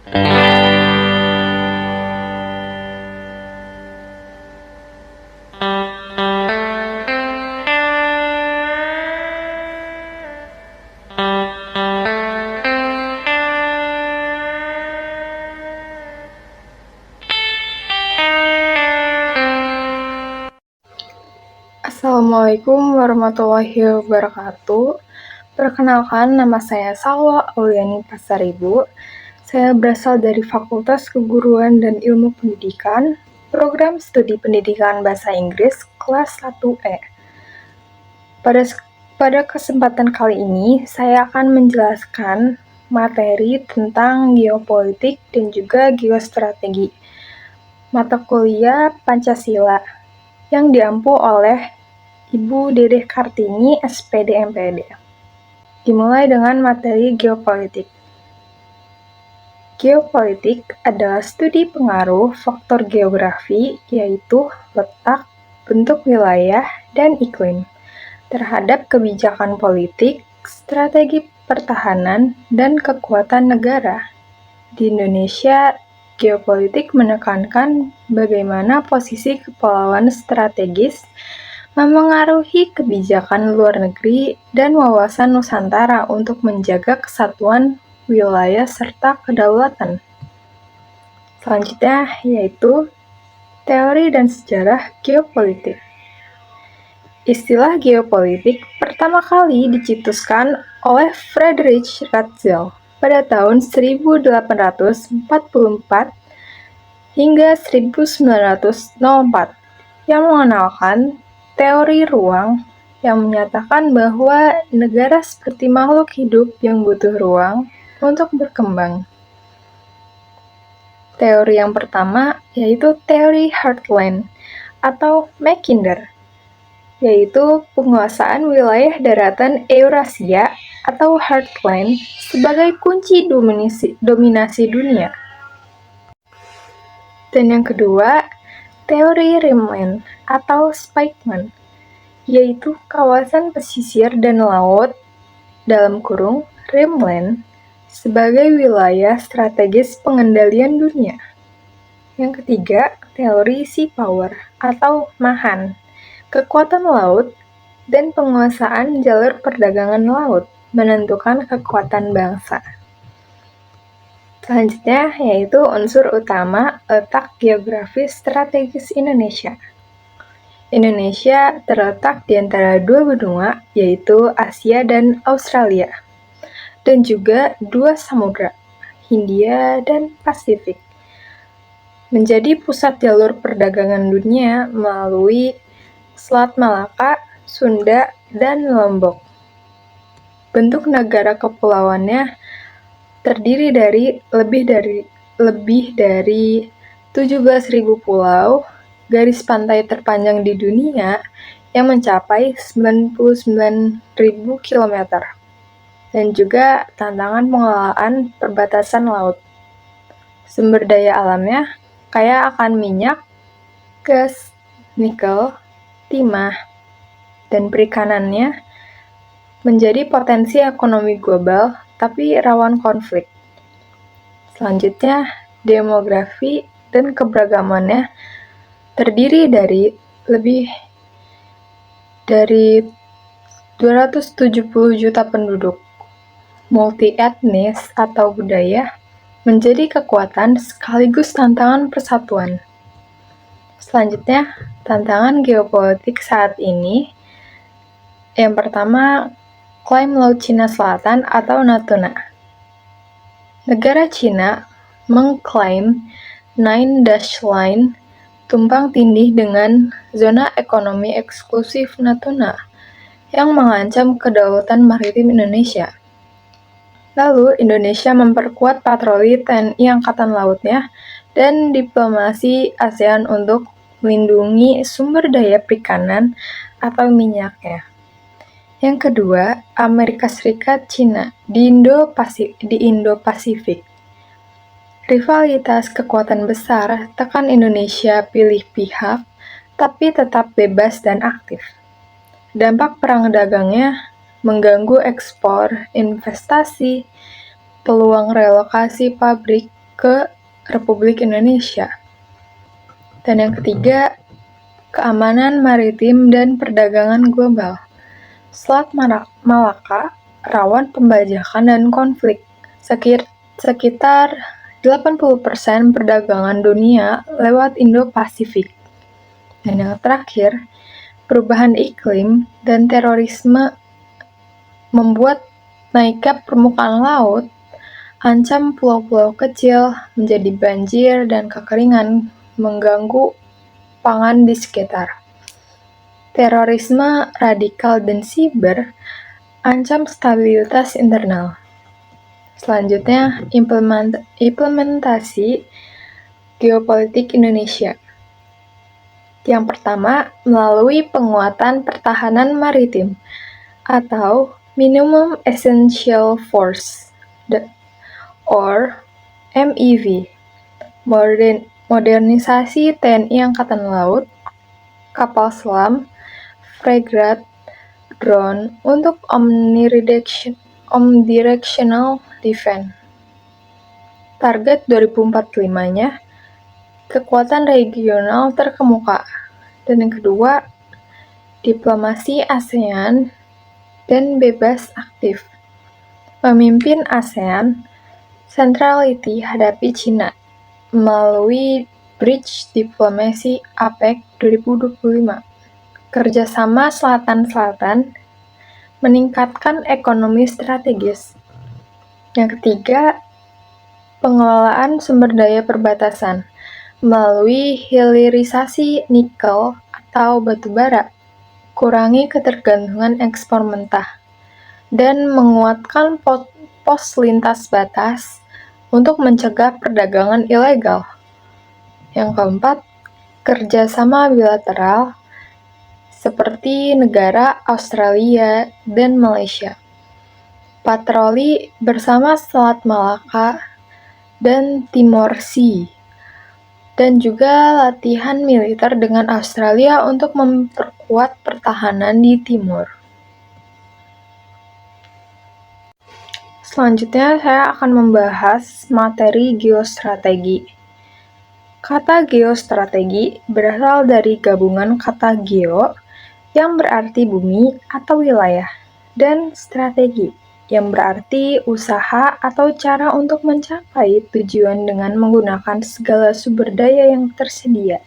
Assalamualaikum warahmatullahi wabarakatuh. Perkenalkan, nama saya Salwa Auliani Pasaribu. Saya berasal dari Fakultas Keguruan dan Ilmu Pendidikan, Program Studi Pendidikan Bahasa Inggris kelas 1E. Pada kesempatan kali ini, saya akan menjelaskan materi tentang geopolitik dan juga geostrategi, mata kuliah Pancasila, yang diampu oleh Ibu Dedeh Kartini, SPD MPD. Dimulai dengan materi geopolitik. Geopolitik adalah studi pengaruh faktor geografi, yaitu letak, bentuk wilayah, dan iklim, terhadap kebijakan politik, strategi pertahanan, dan kekuatan negara. Di Indonesia, geopolitik menekankan bagaimana posisi kepulauan strategis memengaruhi kebijakan luar negeri dan wawasan Nusantara untuk menjaga kesatuan wilayah serta kedaulatan. Selanjutnya yaitu teori dan sejarah geopolitik. Istilah geopolitik pertama kali dicetuskan oleh Friedrich Ratzel pada tahun 1844 hingga 1904 yang mengenalkan teori ruang yang menyatakan bahwa negara seperti makhluk hidup yang butuh ruang untuk berkembang. Teori yang pertama yaitu teori Heartland atau Mackinder, yaitu penguasaan wilayah daratan Eurasia atau Heartland sebagai kunci dominasi dunia. Dan yang kedua, teori Rimland atau Spikeman, yaitu kawasan pesisir dan laut (Rimland) sebagai wilayah strategis pengendalian dunia. Yang ketiga, teori Sea Power atau Mahan, kekuatan laut dan penguasaan jalur perdagangan laut menentukan kekuatan bangsa. Selanjutnya yaitu unsur utama letak geografis strategis Indonesia. Indonesia terletak di antara dua benua, yaitu Asia dan Australia, dan juga dua samudra, Hindia dan Pasifik. Menjadi pusat jalur perdagangan dunia melalui Selat Malaka, Sunda, dan Lombok. Bentuk negara kepulauannya terdiri dari lebih dari 17.000 pulau, garis pantai terpanjang di dunia yang mencapai 99.000 km, dan juga tantangan pengelolaan perbatasan laut. Sumber daya alamnya kaya akan minyak, gas, nikel, timah, dan perikanannya menjadi potensi ekonomi global tapi rawan konflik. Selanjutnya, demografi dan keberagamannya terdiri dari lebih dari 270 juta penduduk. Multi-etnis atau budaya menjadi kekuatan sekaligus tantangan persatuan. Selanjutnya, tantangan geopolitik saat ini. Yang pertama, klaim Laut Cina Selatan atau Natuna. Negara Cina mengklaim Nine Dash Line tumpang tindih dengan zona ekonomi eksklusif Natuna yang mengancam kedaulatan maritim Indonesia. Lalu, Indonesia memperkuat patroli TNI Angkatan Lautnya dan diplomasi ASEAN untuk melindungi sumber daya perikanan atau minyaknya. Yang kedua, Amerika Serikat Cina di Indo-Pasifik. Rivalitas kekuatan besar tekan Indonesia pilih pihak, tapi tetap bebas dan aktif. Dampak perang dagangnya mengganggu ekspor, investasi, peluang relokasi pabrik, ke Republik Indonesia. Dan yang ketiga, keamanan maritim dan perdagangan global. Selat Malaka rawan pembajakan dan konflik. Sekitar 80% perdagangan dunia lewat Indo-Pasifik. Dan yang terakhir, perubahan iklim dan terorisme membuat naiknya permukaan laut ancam pulau-pulau kecil menjadi banjir dan kekeringan mengganggu pangan di sekitar. Terorisme radikal dan siber ancam stabilitas internal. Selanjutnya, implementasi geopolitik Indonesia. Yang pertama, melalui penguatan pertahanan maritim atau Minimum Essential Force or MEV, modernisasi TNI Angkatan Laut, kapal selam, frigate, drone untuk omnidirectional defense. Target 2045-nya, kekuatan regional terkemuka. Dan yang kedua, diplomasi ASEAN dan bebas aktif. Memimpin ASEAN, centrality hadapi Cina melalui Bridge Diplomacy APEC 2025. Kerjasama Selatan-Selatan meningkatkan ekonomi strategis. Yang ketiga, pengelolaan sumber daya perbatasan melalui hilirisasi nikel atau batu bara, kurangi ketergantungan ekspor mentah, dan menguatkan pos lintas batas untuk mencegah perdagangan ilegal. Yang keempat, kerjasama bilateral seperti negara Australia dan Malaysia. Patroli bersama Selat Malaka dan Timor Sea. Dan juga latihan militer dengan Australia untuk memperkuat pertahanan di timur. Selanjutnya saya akan membahas materi geostrategi. Kata geostrategi berasal dari gabungan kata geo yang berarti bumi atau wilayah dan strategi yang berarti usaha atau cara untuk mencapai tujuan dengan menggunakan segala sumber daya yang tersedia.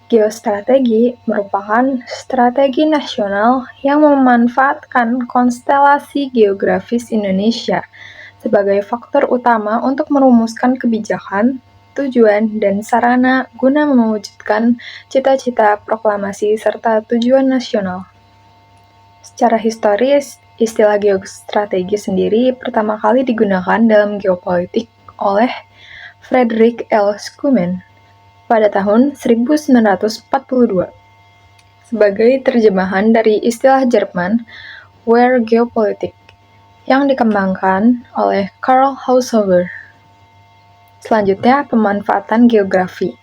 Geostrategi merupakan strategi nasional yang memanfaatkan konstelasi geografis Indonesia sebagai faktor utama untuk merumuskan kebijakan, tujuan, dan sarana guna mewujudkan cita-cita, proklamasi, serta tujuan nasional. Secara historis, istilah geostrategi sendiri pertama kali digunakan dalam geopolitik oleh Frederick L. Schuman pada tahun 1942 sebagai terjemahan dari istilah Jerman War Geopolitik yang dikembangkan oleh Karl Haushofer. Selanjutnya, pemanfaatan geografi.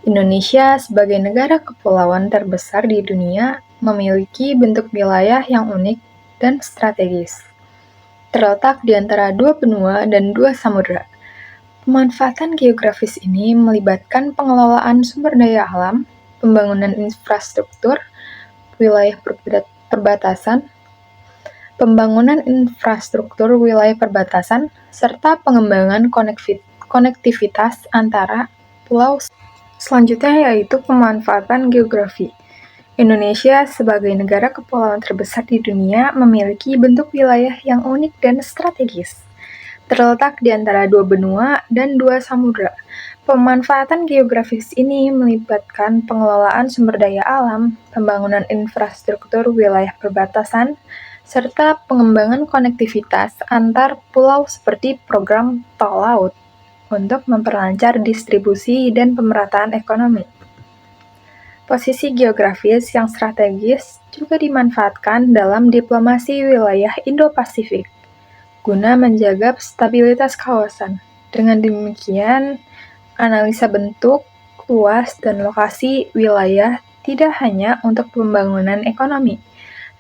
Indonesia sebagai negara kepulauan terbesar di dunia memiliki bentuk wilayah yang unik dan strategis. Terletak di antara dua benua dan dua samudra. Pemanfaatan geografis ini melibatkan pengelolaan sumber daya alam, pembangunan infrastruktur, wilayah perbatasan, serta pengembangan konektivitas antara pulau. Selanjutnya yaitu pemanfaatan geografi. Indonesia sebagai negara kepulauan terbesar di dunia memiliki bentuk wilayah yang unik dan strategis. Terletak di antara dua benua dan dua samudra. Pemanfaatan geografis ini melibatkan pengelolaan sumber daya alam, pembangunan infrastruktur wilayah perbatasan, serta pengembangan konektivitas antar pulau seperti program tol laut untuk memperlancar distribusi dan pemerataan ekonomi. Posisi geografis yang strategis juga dimanfaatkan dalam diplomasi wilayah Indo-Pasifik guna menjaga stabilitas kawasan. Dengan demikian, analisa bentuk, luas, dan lokasi wilayah tidak hanya untuk pembangunan ekonomi,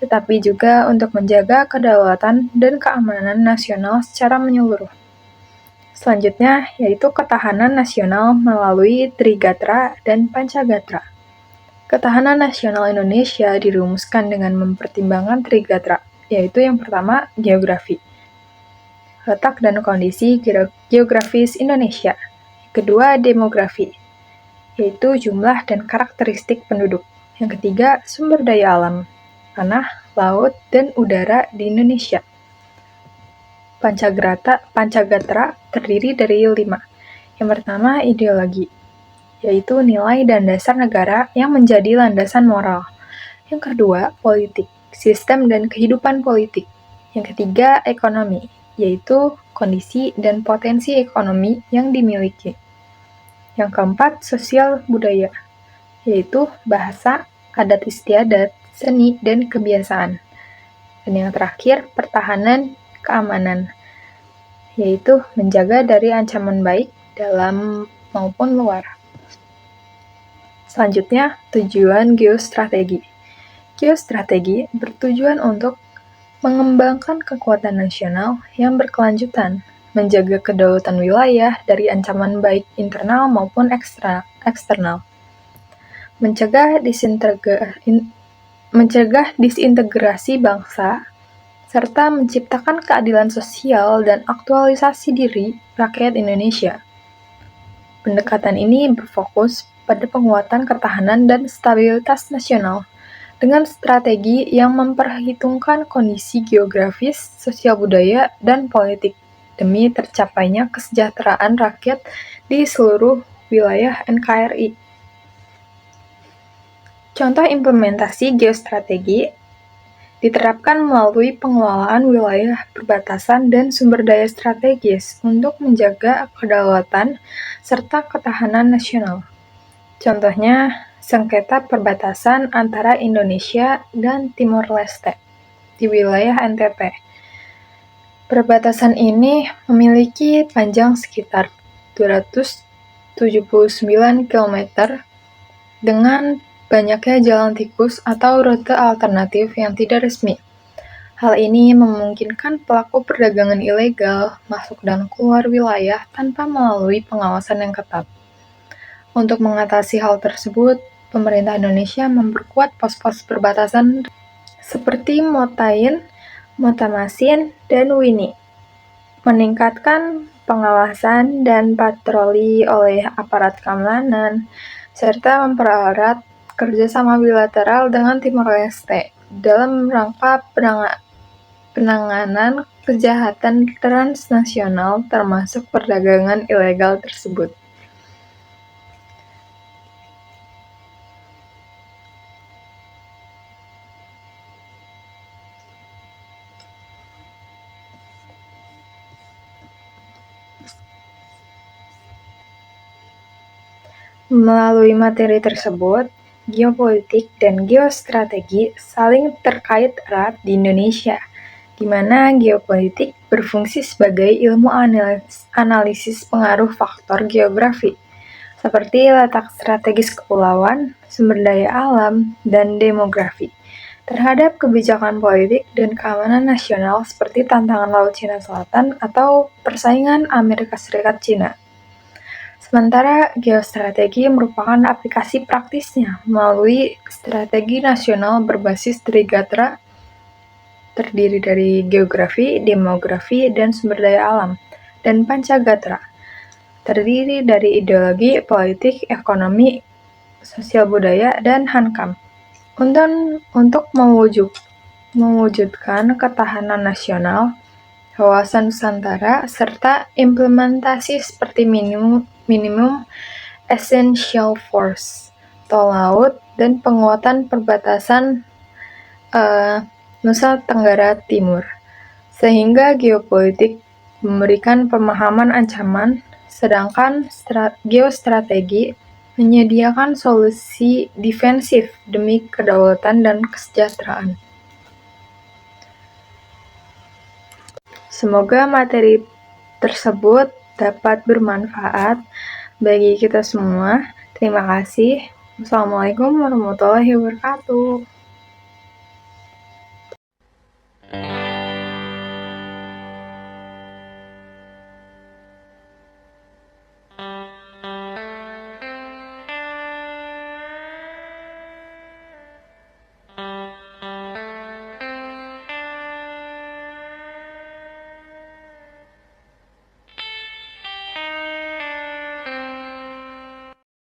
tetapi juga untuk menjaga kedaulatan dan keamanan nasional secara menyeluruh. Selanjutnya yaitu ketahanan nasional melalui Trigatra dan Pancagatra. Ketahanan nasional Indonesia dirumuskan dengan mempertimbangkan Trigatra, yaitu yang pertama geografi, letak dan kondisi geografis Indonesia. Kedua, demografi, yaitu jumlah dan karakteristik penduduk. Yang ketiga, sumber daya alam, tanah, laut, dan udara di Indonesia. Pancagatra terdiri dari 5. Yang pertama, ideologi, yaitu nilai dan dasar negara yang menjadi landasan moral. Yang kedua, politik, sistem dan kehidupan politik. Yang ketiga, ekonomi, yaitu kondisi dan potensi ekonomi yang dimiliki. Yang keempat, sosial budaya, yaitu bahasa, adat istiadat, seni, dan kebiasaan. Dan yang terakhir, pertahanan, keamanan, yaitu menjaga dari ancaman baik dalam maupun luar. Selanjutnya, tujuan geostrategi. Geostrategi bertujuan untuk mengembangkan kekuatan nasional yang berkelanjutan, menjaga kedaulatan wilayah dari ancaman baik internal maupun eksternal, mencegah disintegrasi bangsa, serta menciptakan keadilan sosial dan aktualisasi diri rakyat Indonesia. Pendekatan ini berfokus pada penguatan ketahanan dan stabilitas nasional dengan strategi yang memperhitungkan kondisi geografis, sosial budaya, dan politik demi tercapainya kesejahteraan rakyat di seluruh wilayah NKRI. Contoh implementasi geostrategi diterapkan melalui pengelolaan wilayah perbatasan dan sumber daya strategis untuk menjaga kedaulatan serta ketahanan nasional. Contohnya, sengketa perbatasan antara Indonesia dan Timor Leste di wilayah NTT. Perbatasan ini memiliki panjang sekitar 279 km dengan banyaknya jalan tikus atau rute alternatif yang tidak resmi. Hal ini memungkinkan pelaku perdagangan ilegal masuk dan keluar wilayah tanpa melalui pengawasan yang ketat. Untuk mengatasi hal tersebut, pemerintah Indonesia memperkuat pos-pos perbatasan seperti Motain, Motamasin, dan Wini, meningkatkan pengawasan dan patroli oleh aparat keamanan, serta mempererat kerjasama bilateral dengan Timor Leste dalam rangka penanganan kejahatan transnasional termasuk perdagangan ilegal tersebut. Melalui materi tersebut, geopolitik dan geostrategi saling terkait erat di Indonesia, di mana geopolitik berfungsi sebagai ilmu analisis pengaruh faktor geografi, seperti letak strategis kepulauan, sumber daya alam, dan demografi, terhadap kebijakan politik dan keamanan nasional seperti tantangan Laut Cina Selatan atau persaingan Amerika Serikat-Cina. Sementara geostrategi merupakan aplikasi praktisnya melalui strategi nasional berbasis Trigatra terdiri dari geografi, demografi, dan sumber daya alam, dan Pancagatra terdiri dari ideologi, politik, ekonomi, sosial budaya, dan Hankam. Untuk mewujudkan ketahanan nasional, kawasan Nusantara, serta implementasi seperti minimum essential force, tol laut, dan penguatan perbatasan Nusa Tenggara Timur. Sehingga geopolitik memberikan pemahaman ancaman, sedangkan geostrategi menyediakan solusi defensif demi kedaulatan dan kesejahteraan. Semoga materi tersebut dapat bermanfaat bagi kita semua. Terima kasih. Wassalamualaikum warahmatullahi wabarakatuh.